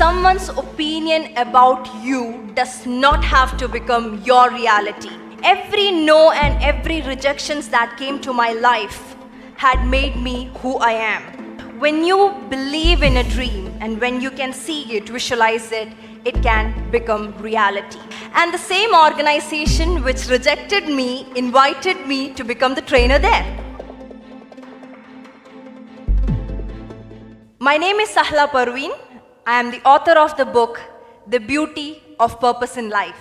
Someone's opinion about you does not have to become your reality. Every no and every rejections that came to my life had made me who I am. When you believe in a dream and when you can see it, visualize it, it can become reality. And the same organization which rejected me invited me to become the trainer there. My name is Sahla Parveen. I am the author of the book, The Beauty of Purpose in Life.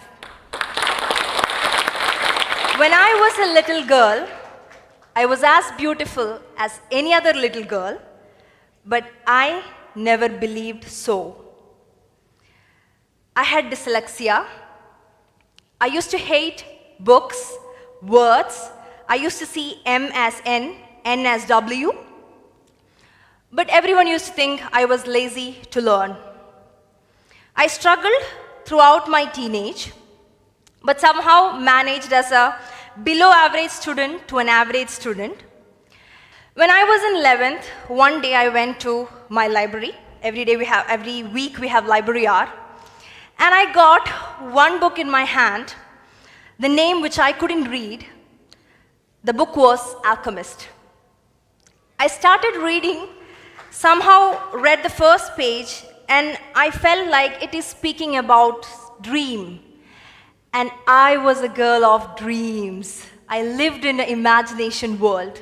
When I was a little girl, I was as beautiful as any other little girl, but I never believed so. I had dyslexia. I used to hate books, words. I used to see M as N, N as W. But everyone used to think I was lazy to learn. I struggled throughout my teenage, but somehow managed as a below average student to an average student. When I was in 11th, one day I went to my library. Every week we have library hour. And I got one book in my hand, the name which I couldn't read. The book was Alchemist. I started reading, somehow read the first page, and I felt like it is speaking about dream. And I was a girl of dreams. I lived in an imagination world.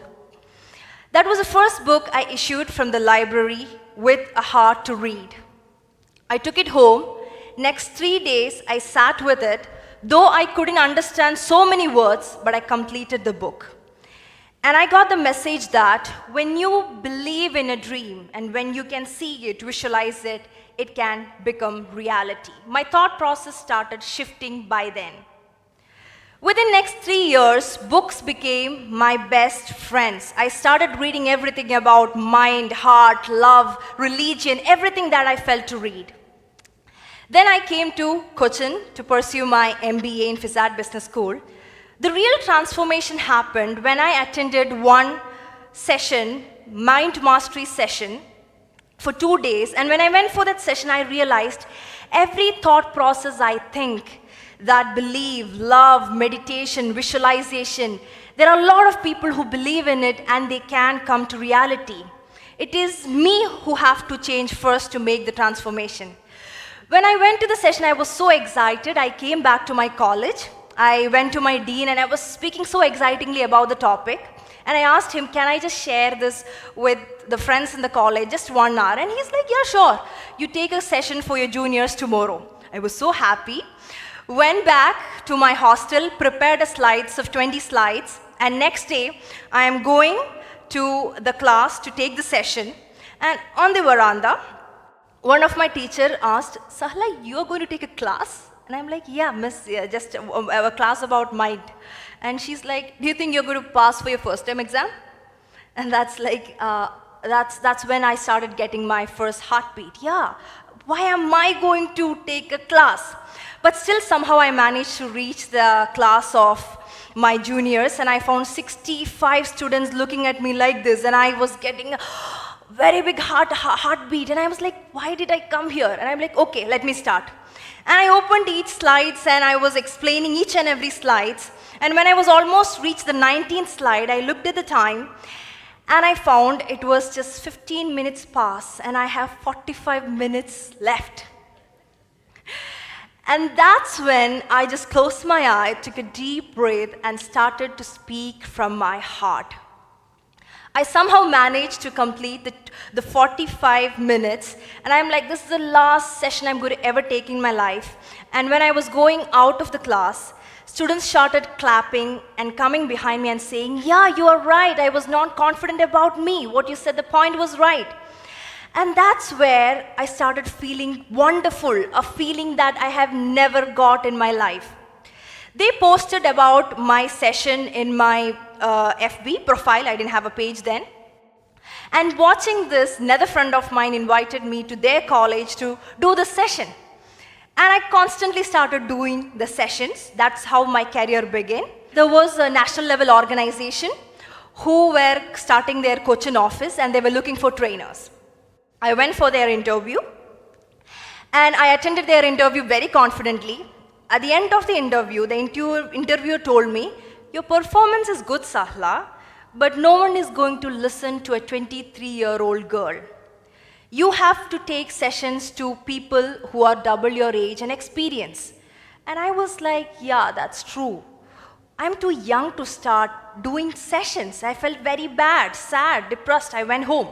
That was the first book I issued from the library with a heart to read. I took it home. Next 3 days, I sat with it, though I couldn't understand so many words, but I completed the book. And I got the message that when you believe in a dream and when you can see it, visualize it, it can become reality. My thought process started shifting by then. Within next 3 years, books became my best friends. I started reading everything about mind, heart, love, religion, everything that I felt to read. Then I came to Cochin to pursue my MBA in Physad Business School. The real transformation happened when I attended one session, mind mastery session, for 2 days. And when I went for that session, I realized every thought process I think, that believe, love, meditation, visualization, there are a lot of people who believe in it and they can come to reality. It is me who have to change first to make the transformation. When I went to the session, I was so excited. I came back to my college. I went to my dean and I was speaking so excitingly about the topic. And I asked him, can I just share this with the friends in the college, just 1 hour? And he's like, yeah, sure. You take a session for your juniors tomorrow. I was so happy. Went back to my hostel, prepared slides of 20 slides. And next day, I am going to the class to take the session. And on the veranda, one of my teachers asked, Sahla, you are going to take a class? And I'm like, yeah, miss, yeah, just a class about mind. And she's like, do you think you're going to pass for your first time exam? And that's like, that's when I started getting my first heartbeat. Yeah, why am I going to take a class? But still somehow I managed to reach the class of my juniors, and I found 65 students looking at me like this, and I was getting a very big heartbeat. And I was like, why did I come here? And I'm like, okay, let me start. And I opened each slides and I was explaining each and every slides. And when I was almost reached the 19th slide, I looked at the time and I found it was just 15 minutes past and I have 45 minutes left. And that's when I just closed my eye, took a deep breath and started to speak from my heart. I somehow managed to complete the 45 minutes, and I'm like, this is the last session I'm going to ever take in my life. And when I was going out of the class, students started clapping and coming behind me and saying, yeah, you are right, I was not confident about me. What you said, the point was right. And that's where I started feeling wonderful, a feeling that I have never got in my life. They posted about my session in my FB profile. I didn't have a page then. And watching this, another friend of mine invited me to their college to do the session. And I constantly started doing the sessions. That's how my career began. There was a national level organization who were starting their Cochin office and they were looking for trainers. I went for their interview. And I attended their interview very confidently. At the end of the interviewer told me, "Your performance is good, Sahla, but no one is going to listen to a 23-year-old girl. You have to take sessions to people who are double your age and experience." And I was like, yeah, that's true. I'm too young to start doing sessions. I felt very bad, sad, depressed. I went home.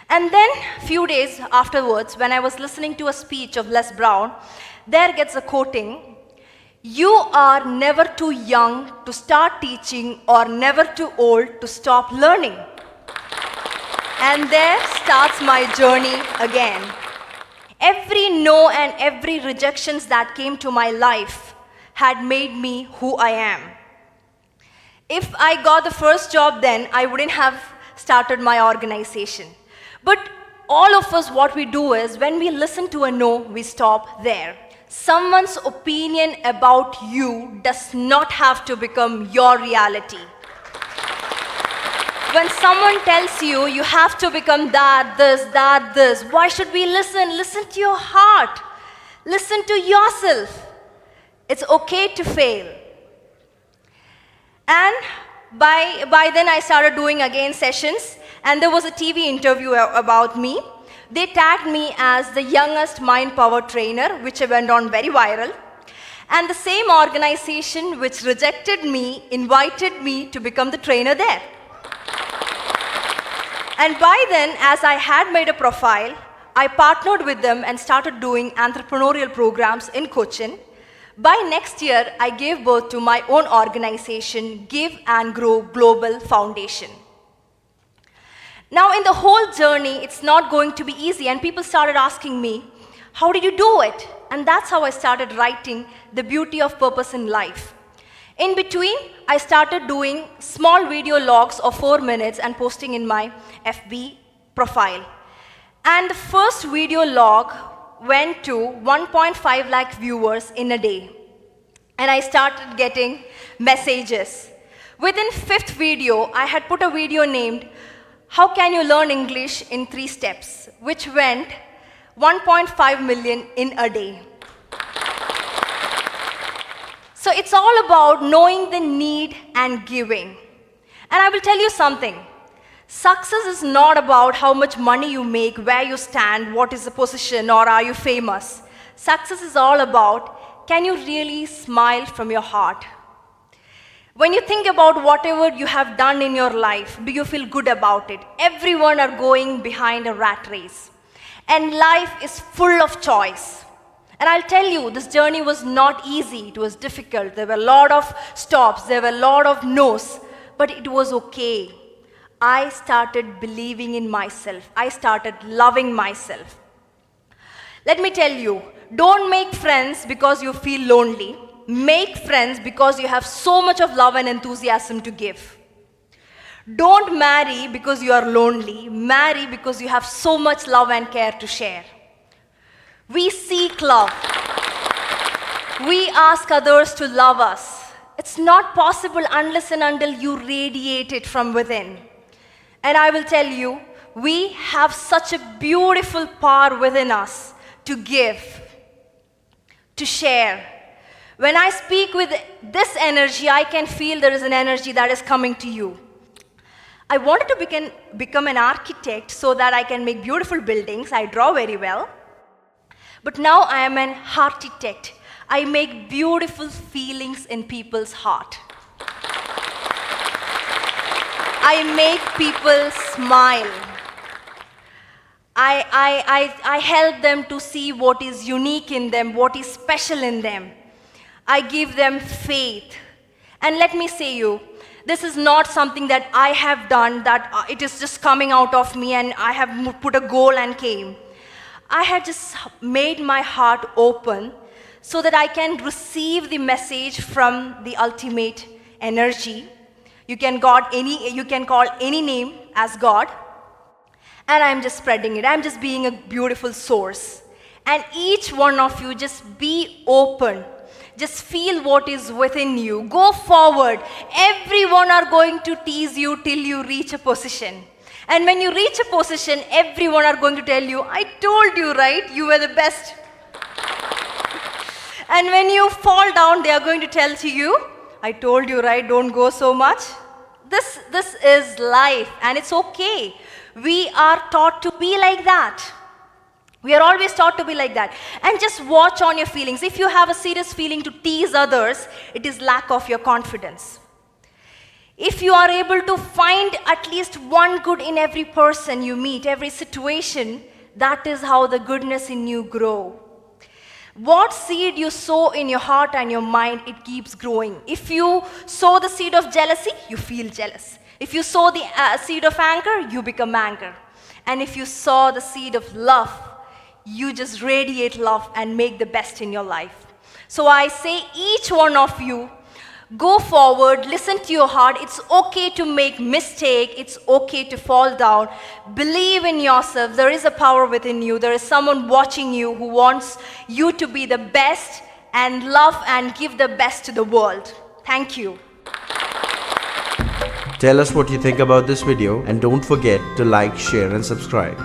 And then, few days afterwards, when I was listening to a speech of Les Brown, there gets a quoting, "You are never too young to start teaching or never too old to stop learning." And there starts my journey again. Every no and every rejections that came to my life had made me who I am. If I got the first job then, I wouldn't have started my organization. But all of us, what we do is, when we listen to a no, we stop there. Someone's opinion about you does not have to become your reality. When someone tells you, you have to become that, this, why should we listen? Listen to your heart. Listen to yourself. It's okay to fail. And by then I started doing again sessions, and there was a TV interview about me. They tagged me as the youngest mind power trainer, which went on very viral. And the same organization which rejected me invited me to become the trainer there. And by then, as I had made a profile, I partnered with them and started doing entrepreneurial programs in Cochin. By next year, I gave birth to my own organization, Give and Grow Global Foundation. Now, in the whole journey, it's not going to be easy, and people started asking me, "How did you do it?" And that's how I started writing The Beauty of Purpose in Life. In between, I started doing small video logs of 4 minutes and posting in my FB profile. And the first video log went to 1.5 lakh viewers in a day. And I started getting messages. Within 5th video, I had put a video named, "How Can You Learn English in 3 Steps?" which went 1.5 million in a day. So it's all about knowing the need and giving. And I will tell you something. Success is not about how much money you make, where you stand, what is the position, or are you famous. Success is all about, can you really smile from your heart? When you think about whatever you have done in your life, do you feel good about it? Everyone are going behind a rat race. And life is full of choice. And I'll tell you, this journey was not easy. It was difficult. There were a lot of stops. There were a lot of no's. But it was okay. I started believing in myself. I started loving myself. Let me tell you, don't make friends because you feel lonely. Make friends because you have so much of love and enthusiasm to give. Don't marry because you are lonely. Marry because you have so much love and care to share. We seek love. We ask others to love us. It's not possible unless and until you radiate it from within. And I will tell you, we have such a beautiful power within us to give, to share. When I speak with this energy, I can feel there is an energy that is coming to you. I wanted to become an architect so that I can make beautiful buildings. I draw very well. But now I am an architect. I make beautiful feelings in people's heart. I make people smile. I help them to see what is unique in them, what is special in them. I give them faith. And let me say you, this is not something that I have done, that it is just coming out of me and I have put a goal and came. I had just made my heart open so that I can receive the message from the ultimate energy. You can call any name as God. And I'm just spreading it. I'm just being a beautiful source. And each one of you, just be open. Just feel what is within you. Go forward. Everyone are going to tease you till you reach a position. And when you reach a position, everyone are going to tell you, I told you, right? You were the best. And when you fall down, they are going to tell to you, I told you, right? Don't go so much. This is life, and it's okay. We are taught to be like that. We are always taught to be like that. And just watch on your feelings. If you have a serious feeling to tease others, it is lack of your confidence. If you are able to find at least one good in every person you meet, every situation, that is how the goodness in you grow. What seed you sow in your heart and your mind, it keeps growing. If you sow the seed of jealousy, you feel jealous. If you sow the seed of anger, you become anger. And if you sow the seed of love, you just radiate love and make the best in your life. So I say, each one of you, go forward, listen to your heart. It's okay to make mistake. It's okay to fall down. Believe in yourself. There is a power within you. There is someone watching you who wants you to be the best and love and give the best to the world. Thank you. Tell us what you think about this video and don't forget to like, share and subscribe.